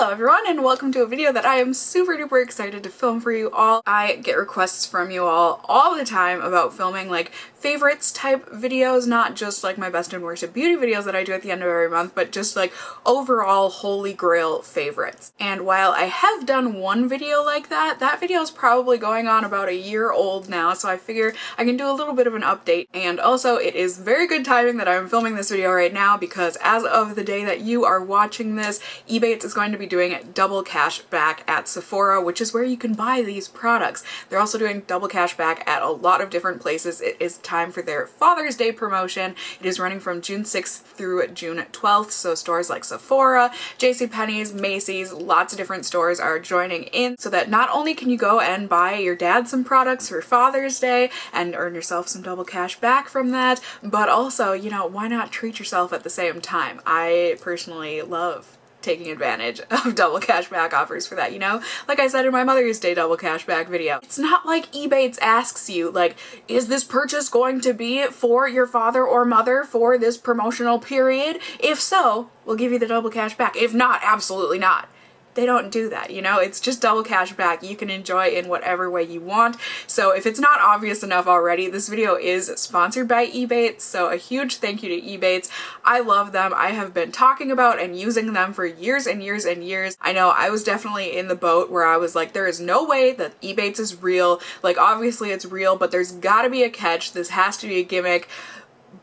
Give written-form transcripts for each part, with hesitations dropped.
Hello everyone and welcome to a video that I am super duper excited to film for you all. I get requests from you all the time about filming like favorites type videos, not just like my best and worst of beauty videos that I do at the end of every month, but just like overall holy grail favorites. And while I have done one video like that, that video is probably going on about a year old now, so I figure I can do a little bit of an update. And also it is very good timing that I'm filming this video right now because as of the day that you are watching this, Ebates is going to be doing double cash back at Sephora, which is where you can buy these products. They're also doing double cash back at a lot of different places. It is time for their Father's Day promotion. It is running from June 6th through June 12th, so stores like Sephora, JCPenney's, Macy's, lots of different stores are joining in so that not only can you go and buy your dad some products for Father's Day and earn yourself some double cash back from that, but also, you know, why not treat yourself at the same time? I personally love taking advantage of double cashback offers for that, you know? Like I said in my Mother's Day double cashback video. It's not like Ebates asks you, like, is this purchase going to be for your father or mother for this promotional period? If so, we'll give you the double cash back. If not, absolutely not. They don't do that, you know? It's just double cash back. You can enjoy in whatever way you want. So if it's not obvious enough already, this video is sponsored by Ebates, so a huge thank you to Ebates. I love them. I have been talking about and using them for years and years and years. I know I was definitely in the boat where I was like, there is no way that Ebates is real. Like, obviously it's real, but there's gotta be a catch. This has to be a gimmick.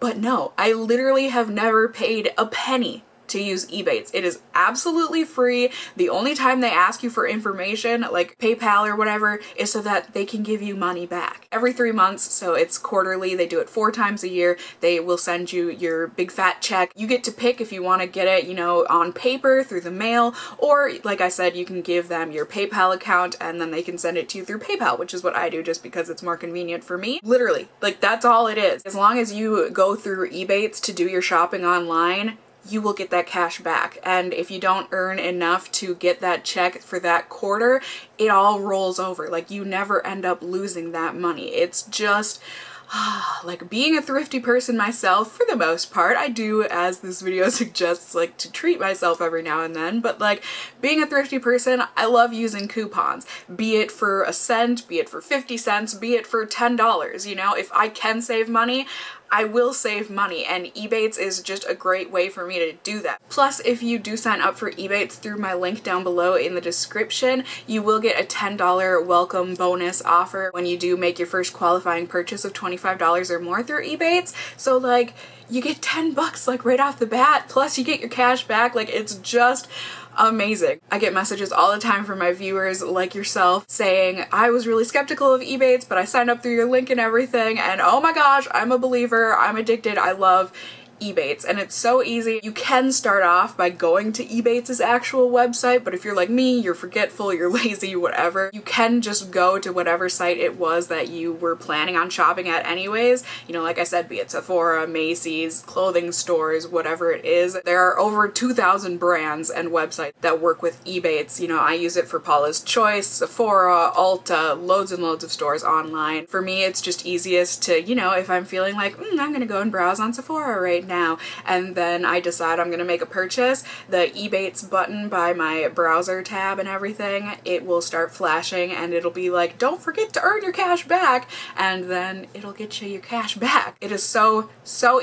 But no, I literally have never paid a penny to use Ebates. It is absolutely free. The only time they ask you for information, like PayPal or whatever, is so that they can give you money back. Every 3 months, so it's quarterly. They do it 4 times a year. They will send you your big fat check. You get to pick if you want to get it, you know, on paper, through the mail, or like I said, you can give them your PayPal account and then they can send it to you through PayPal, which is what I do just because it's more convenient for me. Literally, like that's all it is. As long as you go through Ebates to do your shopping online, you will get that cash back. And if you don't earn enough to get that check for that quarter, it all rolls over. Like, you never end up losing that money. It's just like being a thrifty person myself, for the most part. I do, as this video suggests, like to treat myself every now and then, but like being a thrifty person, I love using coupons, be it for a cent, be it for 50 cents, be it for $10, you know? If I can save money, I will save money, and Ebates is just a great way for me to do that. Plus, if you do sign up for Ebates through my link down below in the description, you will get a $10 welcome bonus offer when you do make your first qualifying purchase of $25 or more through Ebates. So like, you get 10 bucks like right off the bat, plus you get your cash back. Like, it's just amazing. I get messages all the time from my viewers like yourself saying, I was really skeptical of Ebates, but I signed up through your link and everything, and oh my gosh, I'm a believer, I'm addicted, I love Ebates. And it's so easy. You can start off by going to Ebates' actual website, but if you're like me, you're forgetful, you're lazy, whatever, you can just go to whatever site it was that you were planning on shopping at anyways. You know, like I said, be it Sephora, Macy's, clothing stores, whatever it is. There are over 2,000 brands and websites that work with Ebates. You know, I use it for Paula's Choice, Sephora, Ulta, loads and loads of stores online. For me, it's just easiest to, you know, if I'm feeling like, I'm gonna go and browse on Sephora right now, and then I decide I'm gonna make a purchase, the Ebates button by my browser tab and everything, it will start flashing and it'll be like, don't forget to earn your cash back, and then it'll get you your cash back. It is so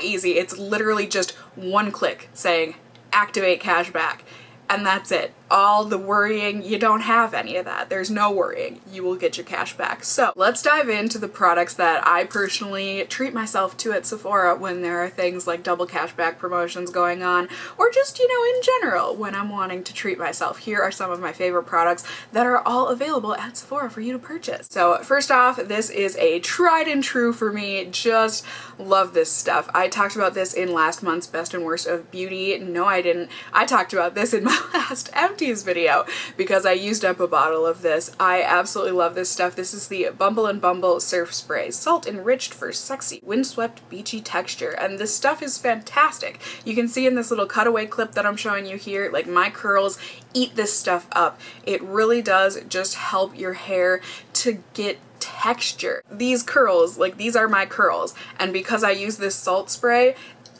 easy. It's literally just one click saying activate cash back, and that's it. All the worrying, you don't have any of that. There's no worrying. You will get your cash back. So let's dive into the products that I personally treat myself to at Sephora when there are things like double cashback promotions going on, or just, you know, in general when I'm wanting to treat myself. Here are some of my favorite products that are all available at Sephora for you to purchase. So first off, this is a tried and true for me. Just love this stuff. I talked about this in last month's best and worst of beauty. No, I didn't. I talked about this in my last empties video because I used up a bottle of this. I absolutely love this stuff. This is the Bumble and Bumble Surf Spray, salt enriched for sexy, windswept, beachy texture, and this stuff is fantastic. You can see in this little cutaway clip that I'm showing you here, like my curls eat this stuff up. It really does just help your hair to get texture. These curls, like these are my curls, and because I use this salt spray,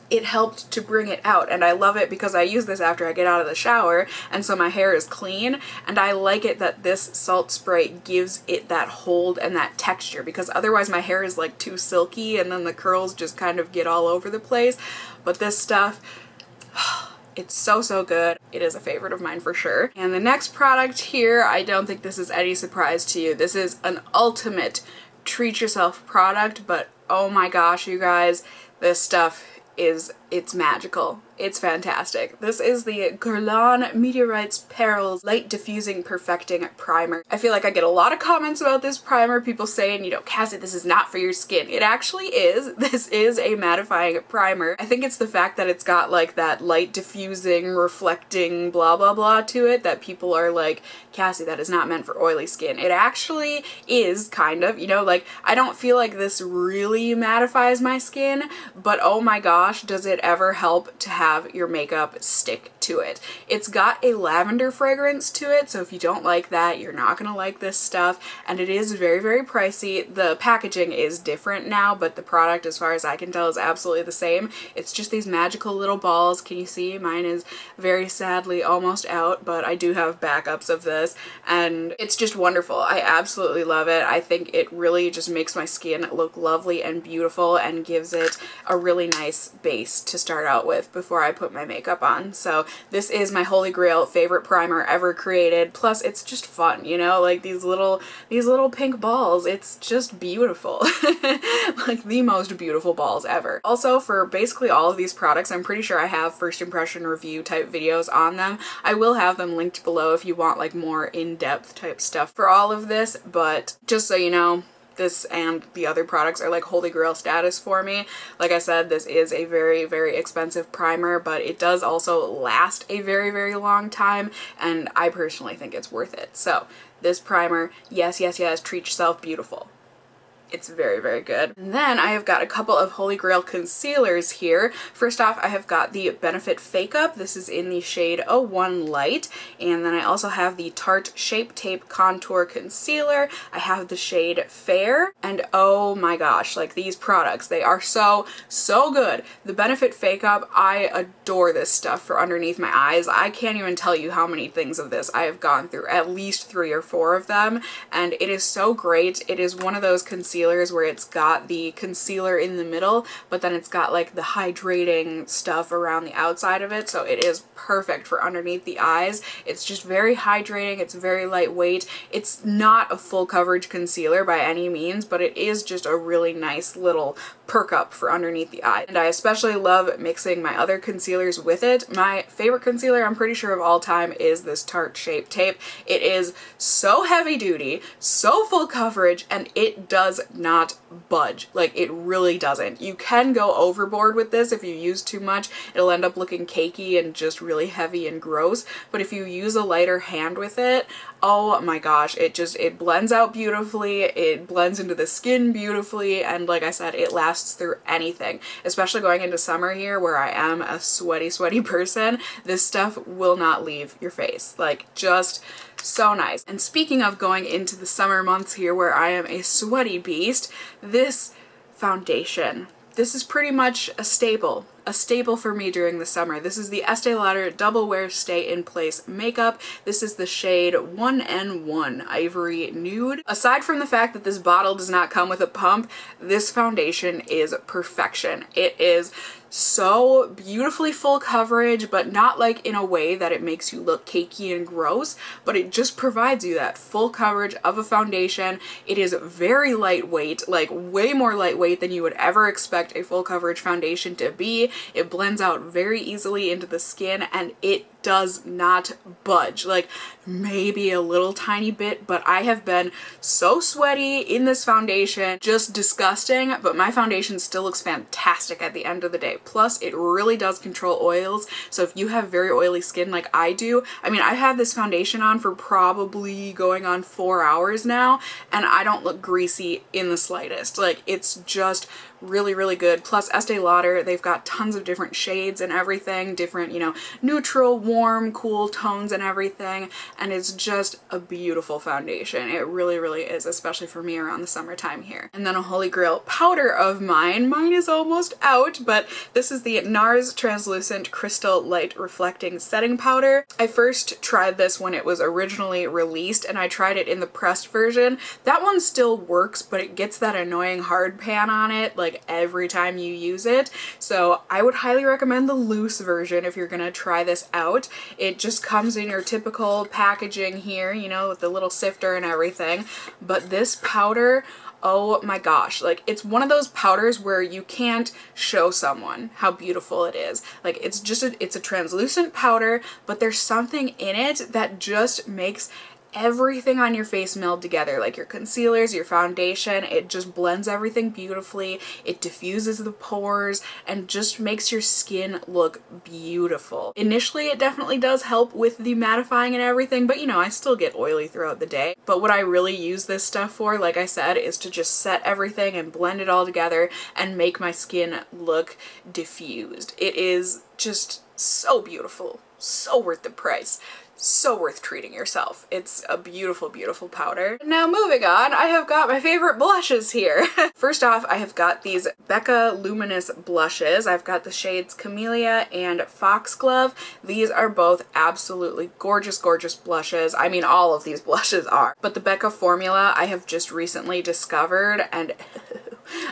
it helped to bring it out. And I love it because I use this after I get out of the shower, and so my hair is clean, and I like it that this salt spray gives it that hold and that texture, because otherwise my hair is like too silky and then the curls just kind of get all over the place. But this stuff, it's so, so good. It is a favorite of mine for sure. And the next product here, I don't think this is any surprise to you. This is an ultimate treat yourself product, but oh my gosh, you guys, this stuff it's magical. It's fantastic. This is the Guerlain Meteorites Perils Light Diffusing Perfecting Primer. I feel like I get a lot of comments about this primer, people saying, you know, Cassie, this is not for your skin. It actually is. This is a mattifying primer. I think it's the fact that it's got like that light diffusing, reflecting blah blah blah to it that people are like, Cassie, that is not meant for oily skin. It actually is kind of, you know, like I don't feel like this really mattifies my skin, but oh my gosh, does it ever help to have your makeup stick to it. It's got a lavender fragrance to it, so if you don't like that, you're not gonna like this stuff, and it is very, very pricey. The packaging is different now, but the product, as far as I can tell, is absolutely the same. It's just these magical little balls. Can you see? Mine is very sadly almost out, but I do have backups of this, and it's just wonderful. I absolutely love it. I think it really just makes my skin look lovely and beautiful and gives it a really nice base to start out with before I put my makeup on. So this is my holy grail favorite primer ever created. Plus it's just fun, you know, like these little pink balls. It's just beautiful. Like the most beautiful balls ever. Also, for basically all of these products, I'm pretty sure I have first impression review type videos on them. I will have them linked below if you want like more in-depth type stuff for all of this, but just so you know, this and the other products are like holy grail status for me. Like I said, this is a very, very expensive primer, but it does also last a very, very long time, and I personally think it's worth it. So this primer, yes, yes, yes, treat yourself beautiful. It's very, very good. And then I have got a couple of holy grail concealers here. First off, I have got the Benefit Fake Up. This is in the shade 01 Light. And then I also have the Tarte Shape Tape Contour Concealer. I have the shade Fair. And oh my gosh, like these products, they are so, so good. The Benefit Fake Up, I adore this stuff for underneath my eyes. I can't even tell you how many things of this I have gone through, at least 3 or 4 of them. And it is so great. It is one of those concealers where it's got the concealer in the middle, but then it's got like the hydrating stuff around the outside of it, so it is perfect for underneath the eyes. It's just very hydrating, it's very lightweight. It's not a full coverage concealer by any means, but it is just a really nice little perk up for underneath the eye. And I especially love mixing my other concealers with it. My favorite concealer, I'm pretty sure of all time, is this Tarte Shape Tape. It is so heavy duty, so full coverage, and it does not budge. Like, it really doesn't. You can go overboard with this if you use too much. It'll end up looking cakey and just really heavy and gross, but if you use a lighter hand with it, oh my gosh, it blends out beautifully, it blends into the skin beautifully, and like I said, it lasts through anything. Especially going into summer here where I am a sweaty, sweaty person, this stuff will not leave your face. Like, just so nice. And speaking of going into the summer months here where I am a sweaty beast, this foundation, this is pretty much a staple for me during the summer. This is the Estee Lauder Double Wear Stay in Place Makeup. This is the shade 1N1 Ivory Nude. Aside from the fact that this bottle does not come with a pump, this foundation is perfection. It is so beautifully full coverage, but not like in a way that it makes you look cakey and gross, but it just provides you that full coverage of a foundation. It is very lightweight, like way more lightweight than you would ever expect a full coverage foundation to be. It blends out very easily into the skin, and it does not budge. Like, maybe a little tiny bit, but I have been so sweaty in this foundation, just disgusting, but my foundation still looks fantastic at the end of the day. Plus, it really does control oils, so if you have very oily skin like I do, I mean, I've had this foundation on for probably going on 4 hours now, and I don't look greasy in the slightest. Like, it's just really, really good. Plus, Estee Lauder, they've got tons of different shades and everything, different, you know, neutral, warm, warm, cool tones and everything, and it's just a beautiful foundation. It really, really is, especially for me around the summertime here. And then a holy grail powder of mine. Mine is almost out, but this is the NARS Translucent Crystal Light Reflecting Setting Powder. I first tried this when it was originally released, and I tried it in the pressed version. That one still works, but it gets that annoying hard pan on it like every time you use it. So I would highly recommend the loose version if you're gonna try this out. It just comes in your typical packaging here, you know, with the little sifter and everything. But this powder, oh my gosh, like it's one of those powders where you can't show someone how beautiful it is. Like it's just it's a translucent powder, but there's something in it that just makes everything on your face meld together, like your concealers, your foundation. It just blends everything beautifully. It diffuses the pores and just makes your skin look beautiful. Initially, it definitely does help with the mattifying and everything, but you know, I still get oily throughout the day. But what I really use this stuff for, like I said, is to just set everything and blend it all together and make my skin look diffused. It is just so beautiful, so worth the price. So worth treating yourself. It's a beautiful, beautiful powder. Now moving on, I have got my favorite blushes here. First off, I have got these Becca Luminous blushes. I've got the shades Camellia and Foxglove. These are both absolutely gorgeous, gorgeous blushes. I mean, all of these blushes are. But the Becca formula I have just recently discovered, and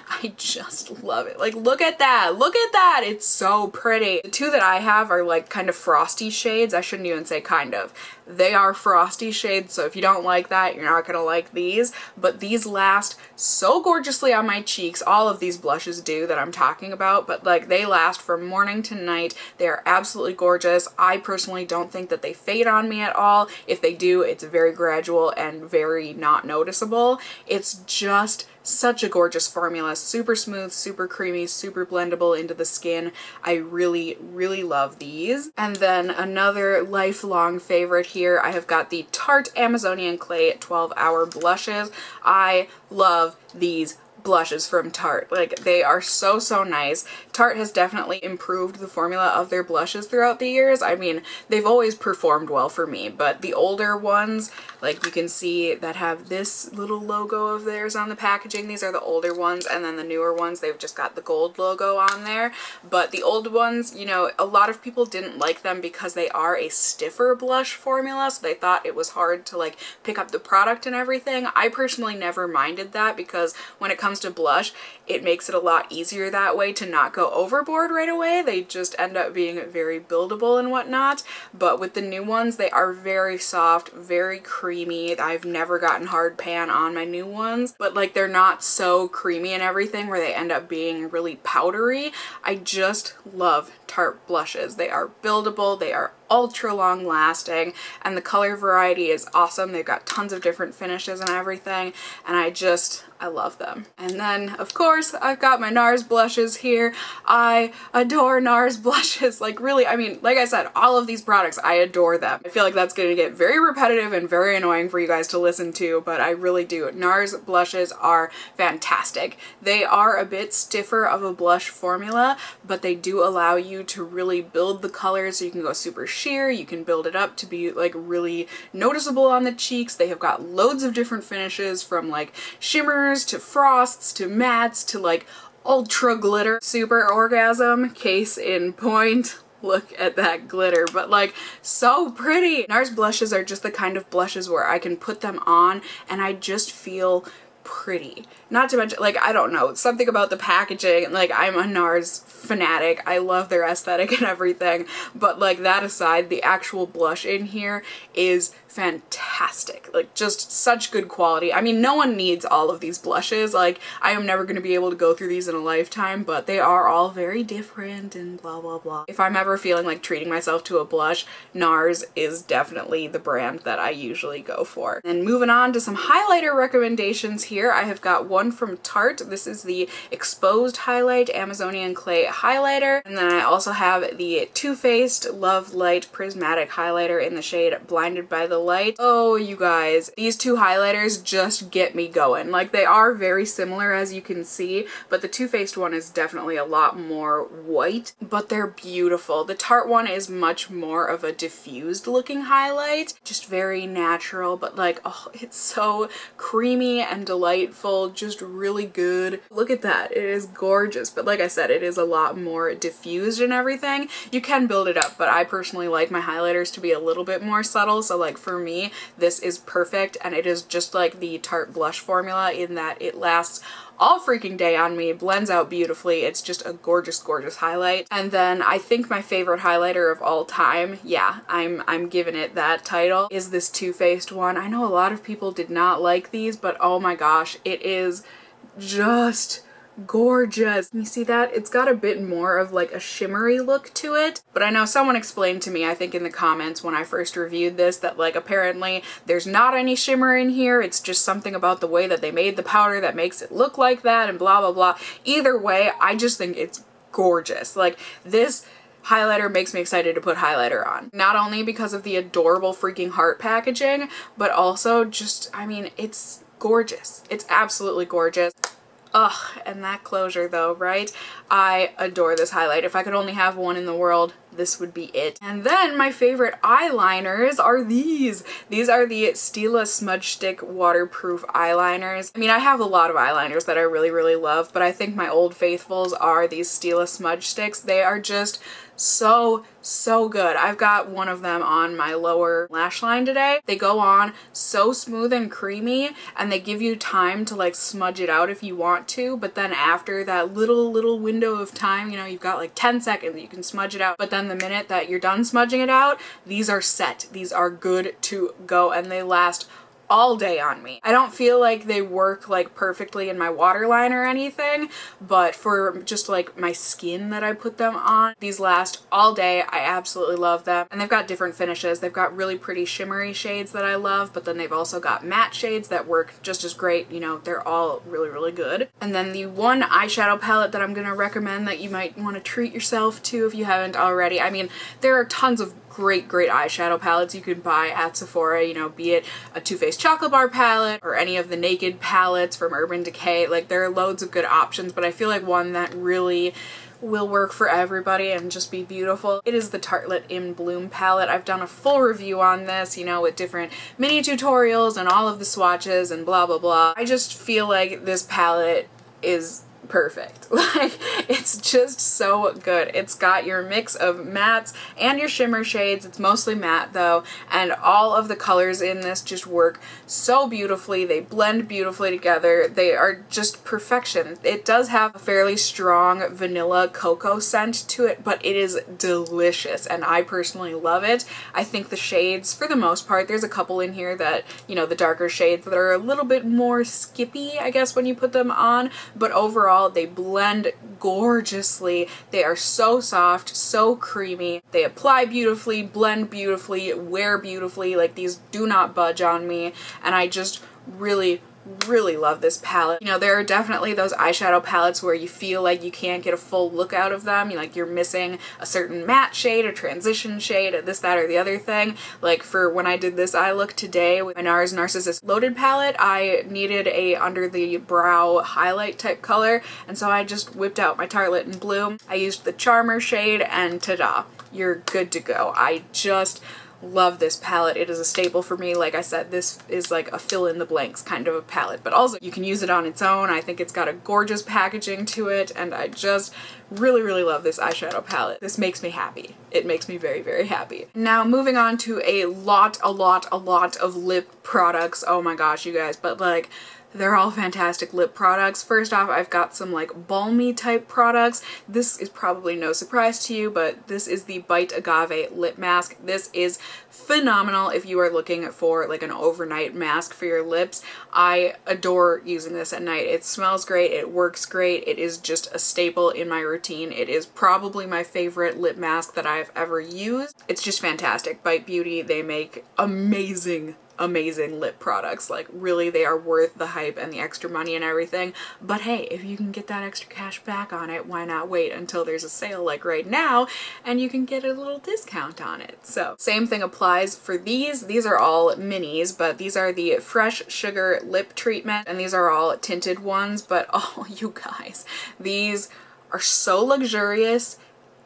I just love it. Like, look at that. Look at that. It's so pretty. The two that I have are like kind of frosty shades. I shouldn't even say kind of. They are frosty shades, so if you don't like that, you're not gonna like these. But these last so gorgeously on my cheeks. All of these blushes do that I'm talking about, but like they last from morning to night. They are absolutely gorgeous. I personally don't think that they fade on me at all. If they do, it's very gradual and very not noticeable. It's just such a gorgeous formula. Super smooth, super creamy, super blendable into the skin. I really, really love these. And then another lifelong favorite here, I have got the Tarte Amazonian Clay 12-Hour Blushes. I love these blushes from Tarte. Like, they are so, so nice. Tarte has definitely improved the formula of their blushes throughout the years. I mean, they've always performed well for me, but the older ones, like you can see that have this little logo of theirs on the packaging, these are the older ones, and then the newer ones, they've just got the gold logo on there. But the old ones, you know, a lot of people didn't like them because they are a stiffer blush formula, so they thought it was hard to like pick up the product and everything. I personally never minded that because when it comes to blush, it makes it a lot easier that way to not go overboard right away. They just end up being very buildable and whatnot. But with the new ones, they are very soft, very creamy. I've never gotten hard pan on my new ones, but like they're not so creamy and everything where they end up being really powdery. I just love Tarte blushes. They are buildable, they are ultra long lasting, and the color variety is awesome. They've got tons of different finishes and everything, and I love them. And then of course I've got my NARS blushes here. I adore NARS blushes. Like, really, I mean, like I said, all of these products, I adore them. I feel like that's going to get very repetitive and very annoying for you guys to listen to, but I really do. NARS blushes are fantastic. They are a bit stiffer of a blush formula, but they do allow you to really build the color, so you can go super sheer, you can build it up to be like really noticeable on the cheeks. They have got loads of different finishes, from like shimmers to frosts to mattes to like ultra glitter. Super orgasm, case in point. Look at that glitter, but like so pretty. NARS blushes are just the kind of blushes where I can put them on and I just feel pretty. Not to mention, like, I don't know, something about the packaging, like, I'm a NARS fanatic. I love their aesthetic and everything, but like that aside, the actual blush in here is fantastic. Like, just such good quality. I mean, no one needs all of these blushes. Like, I am never going to be able to go through these in a lifetime, but they are all very different and blah, blah, blah. If I'm ever feeling like treating myself to a blush, NARS is definitely the brand that I usually go for. And moving on to some highlighter recommendations here. I have got one from Tarte. This is the Exposed Highlight Amazonian Clay Highlighter. And then I also have the Too Faced Love Light Prismatic Highlighter in the shade Blinded by the Light. Oh, you guys, these two highlighters just get me going. Like, they are very similar, as you can see, but the Too Faced one is definitely a lot more white, but they're beautiful. The Tarte one is much more of a diffused looking highlight, just very natural, but like, oh, it's so creamy and delightful, just really good. Look at that, it is gorgeous, but like I said, it is a lot more diffused and everything. You can build it up, but I personally like my highlighters to be a little bit more subtle, so like for me, this is perfect, and it is just like the Tarte blush formula in that it lasts all freaking day on me, blends out beautifully. It's just a gorgeous, gorgeous highlight. And then I think my favorite highlighter of all time, yeah, I'm giving it that title, is this Too Faced one. I know a lot of people did not like these, but oh my gosh, it is just gorgeous. You see that? It's got a bit more of like a shimmery look to it, but I know someone explained to me, I think in the comments when I first reviewed this, that like apparently there's not any shimmer in here, it's just something about the way that they made the powder that makes it look like that and blah blah blah. Either way, I just think it's gorgeous. Like, this highlighter makes me excited to put highlighter on. Not only because of the adorable freaking heart packaging, but also just, I mean, it's gorgeous. It's absolutely gorgeous. Ugh, and that closure though, right? I adore this highlight. If I could only have one in the world, this would be it. And then my favorite eyeliners are these. These are the Stila Smudge Stick waterproof eyeliners. I mean, I have a lot of eyeliners that I really, really love, but I think my old faithfuls are these Stila Smudge Sticks. They are just so, so good. I've got one of them on my lower lash line today. They go on so smooth and creamy, and they give you time to like smudge it out if you want to, but then after that little window of time, you know, you've got like 10 seconds you can smudge it out, but then the minute that you're done smudging it out, these are set. These are good to go, and they last all day on me. I don't feel like they work like perfectly in my waterline or anything, but for just like my skin that I put them on, these last all day. I absolutely love them. And they've got different finishes. They've got really pretty shimmery shades that I love, but then they've also got matte shades that work just as great. You know, they're all really, really good. And then the one eyeshadow palette that I'm gonna recommend that you might want to treat yourself to if you haven't already. I mean, there are tons of great eyeshadow palettes you can buy at Sephora, you know, be it a Too Faced Chocolate Bar palette or any of the Naked palettes from Urban Decay. Like, there are loads of good options, but I feel like one that really will work for everybody and just be beautiful, it is the Tartelette In Bloom palette. I've done a full review on this, you know, with different mini tutorials and all of the swatches and blah blah blah. I just feel like this palette is perfect. Like, it's just so good. It's got your mix of mattes and your shimmer shades. It's mostly matte though, and all of the colors in this just work so beautifully. They blend beautifully together. They are just perfection. It does have a fairly strong vanilla cocoa scent to it, but it is delicious, and I personally love it. I think the shades, for the most part, there's a couple in here that, you know, the darker shades that are a little bit more skippy, I guess, when you put them on, but overall they blend gorgeously. They are so soft, so creamy. They apply beautifully, blend beautifully, wear beautifully. Like, these do not budge on me, and I just really love this palette. You know, there are definitely those eyeshadow palettes where you feel like you can't get a full look out of them. You're missing a certain matte shade, a transition shade, this, that, or the other thing. Like, for when I did this eye look today with my NARS Narcissus Loaded palette, I needed a under the brow highlight type color, and so I just whipped out my Tartelette In Bloom. I used the Charmer shade, and ta-da, you're good to go. I just love this palette. It is a staple for me. Like I said, this is like a fill in the blanks kind of a palette, but also you can use it on its own. I think it's got a gorgeous packaging to it, and I just really love this eyeshadow palette. This makes me happy. It makes me very happy. Now, moving on to a lot of lip products. Oh my gosh, you guys, but like, they're all fantastic lip products. First off, I've got some like balmy type products. This is probably no surprise to you, but this is the Bite Agave lip mask. This is phenomenal if you are looking for like an overnight mask for your lips. I adore using this at night. It smells great, it works great, it is just a staple in my routine. It is probably my favorite lip mask that I've ever used. It's just fantastic. Bite Beauty, they make amazing amazing lip products. Like really, they are worth the hype and the extra money and everything. But hey, if you can get that extra cash back on it, why not wait until there's a sale like right now and you can get a little discount on it. So same thing applies for these. These are all minis, but these are the Fresh Sugar Lip Treatment, and these are all tinted ones. But oh, you guys, these are so luxurious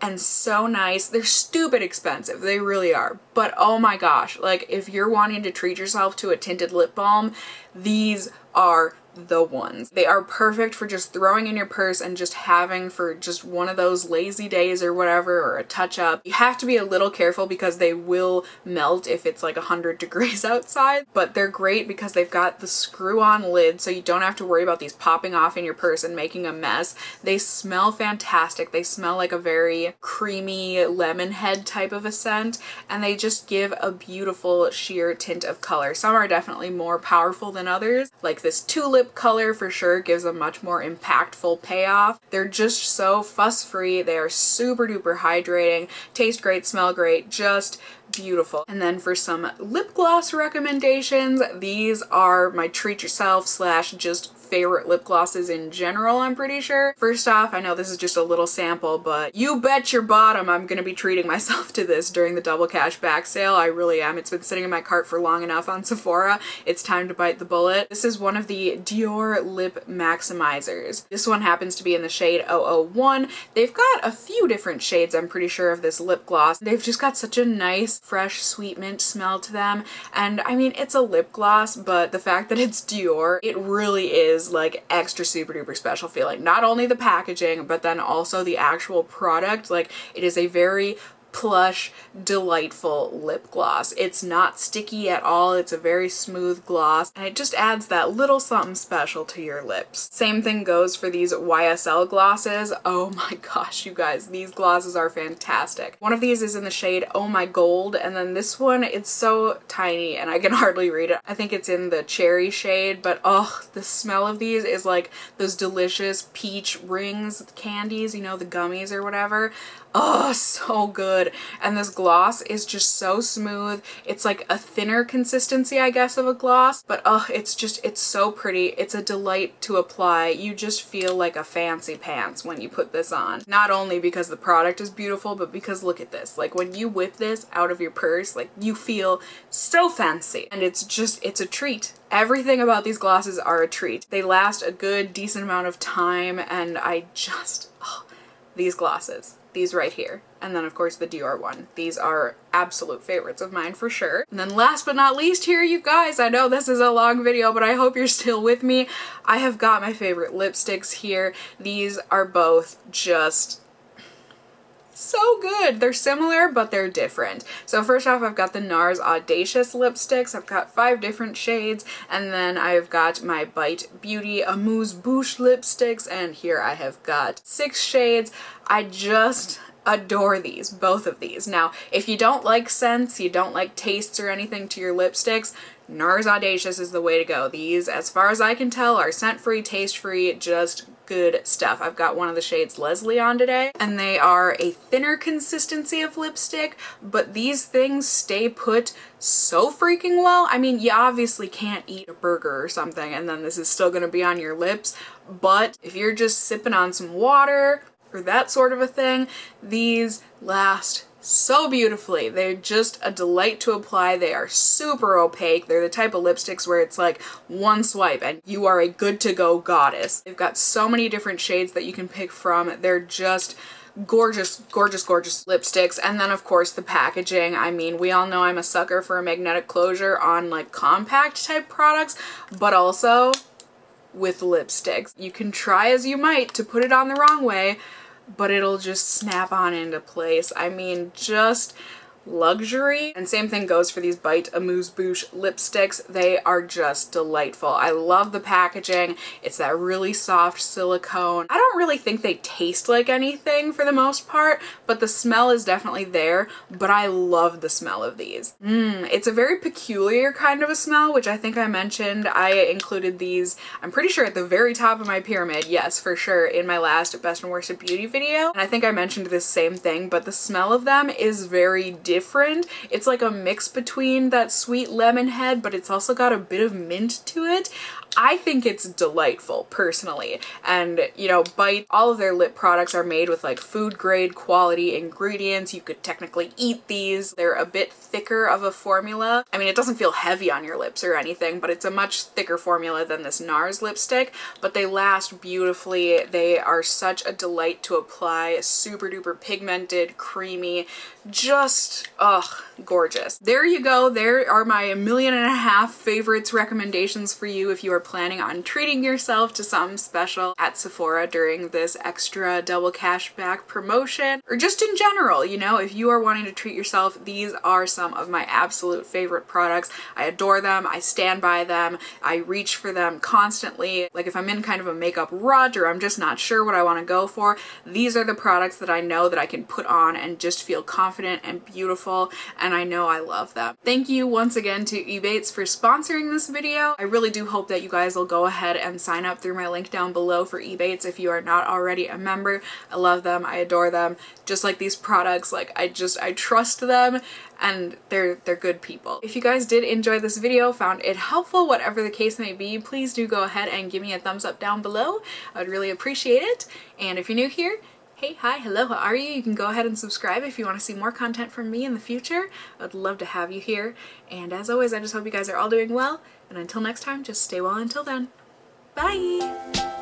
and so nice. They're stupid expensive, they really are, but oh my gosh, like if you're wanting to treat yourself to a tinted lip balm, these are the ones. They are perfect for just throwing in your purse and just having for just one of those lazy days or whatever, or a touch up. You have to be a little careful because they will melt if it's like 100 degrees outside, but they're great because they've got the screw on lid so you don't have to worry about these popping off in your purse and making a mess. They smell fantastic. They smell like a very creamy lemon head type of a scent, and they just give a beautiful sheer tint of color. Some are definitely more powerful than others, like this tulip color for sure gives a much more impactful payoff. They're just so fuss-free. They are super duper hydrating, taste great, smell great, just beautiful. And then for some lip gloss recommendations, these are my treat yourself slash just favorite lip glosses in general, I'm pretty sure. First off, I know this is just a little sample, but you bet your bottom I'm gonna be treating myself to this during the double cash back sale. I really am. It's been sitting in my cart for long enough on Sephora. It's time to bite the bullet. This is one of the Dior Lip Maximizers. This one happens to be in the shade 001. They've got a few different shades, I'm pretty sure, of this lip gloss. They've just got such a nice, fresh, sweet mint smell to them. And I mean, it's a lip gloss, but the fact that it's Dior, it really is like extra super duper special feeling. Not only the packaging, but then also the actual product. Like it is a very plush, delightful lip gloss. It's not sticky at all. It's a very smooth gloss, and it just adds that little something special to your lips. Same thing goes for these YSL glosses. Oh my gosh, you guys, these glosses are fantastic. One of these is in the shade Oh My Gold, and then this one, it's so tiny and I can hardly read it. I think it's in the cherry shade, but oh, the smell of these is like those delicious peach rings, candies, you know, the gummies or whatever. Oh, so good. And this gloss is just so smooth. It's like a thinner consistency, I guess, of a gloss, but oh, it's so pretty. It's a delight to apply. You just feel like a fancy pants when you put this on. Not only because the product is beautiful, but because look at this. Like when you whip this out of your purse, like you feel so fancy, and it's a treat. Everything about these glosses are a treat. They last a good, decent amount of time, and these glosses. These right here. And then of course the Dior one. These are absolute favorites of mine for sure. And then last but not least here, you guys, I know this is a long video, but I hope you're still with me. I have got my favorite lipsticks here. These are both just so good. They're similar, but they're different. So first off, I've got the NARS Audacious lipsticks. I've got 5 different shades, and then I've got my Bite Beauty Amuse Bouche lipsticks, and here I have got 6 shades. I just adore these, both of these. Now, if you don't like scents, you don't like tastes or anything to your lipsticks, NARS Audacious is the way to go. These, as far as I can tell, are scent-free, taste-free, just good stuff. I've got one of the shades Leslie on today, and they are a thinner consistency of lipstick, but these things stay put so freaking well. I mean, you obviously can't eat a burger or something and then this is still gonna be on your lips, but if you're just sipping on some water or that sort of a thing, these last so beautifully. They're just a delight to apply. They are super opaque. They're the type of lipsticks where it's like one swipe and you are a good to go goddess. They've got so many different shades that you can pick from. They're just gorgeous, gorgeous, gorgeous lipsticks. And then of course the packaging. I mean, we all know I'm a sucker for a magnetic closure on like compact type products, but also with lipsticks. You can try as you might to put it on the wrong way, but it'll just snap on into place. I mean, just luxury. And same thing goes for these Bite Amuse Bouche lipsticks. They are just delightful. I love the packaging. It's that really soft silicone. I don't really think they taste like anything for the most part, but the smell is definitely there, but I love the smell of these. It's a very peculiar kind of a smell, which I think I mentioned. I included these, I'm pretty sure at the very top of my pyramid, yes, for sure, in my last Best and Worst of Beauty video. And I think I mentioned this same thing, but the smell of them is very different different. It's like a mix between that sweet lemon head, but it's also got a bit of mint to it. I think it's delightful personally, and you know, Bite, all of their lip products are made with like food grade quality ingredients. You could technically eat these. They're a bit thicker of a formula. I mean, it doesn't feel heavy on your lips or anything, but it's a much thicker formula than this NARS lipstick, but they last beautifully. They are such a delight to apply, super duper pigmented, creamy, just gorgeous. There you go. There are my 1.5 million favorites recommendations for you if you are planning on treating yourself to something special at Sephora during this extra double cashback promotion, or just in general, you know, if you are wanting to treat yourself, these are some of my absolute favorite products. I adore them. I stand by them. I reach for them constantly. Like if I'm in kind of a makeup rut or I'm just not sure what I want to go for, these are the products that I know that I can put on and just feel confident and beautiful, and I know I love them. Thank you once again to Ebates for sponsoring this video. I really do hope that you guys will go ahead and sign up through my link down below for Ebates if you are not already a member. I love them. I adore them. Just like these products, like I trust them, and they're good people. If you guys did enjoy this video, found it helpful, whatever the case may be, please do go ahead and give me a thumbs up down below. I would really appreciate it. And if you're new here, hey, hi, hello, how are you? You can go ahead and subscribe if you want to see more content from me in the future. I would love to have you here. And as always, I just hope you guys are all doing well. And until next time, just stay well until then. Bye!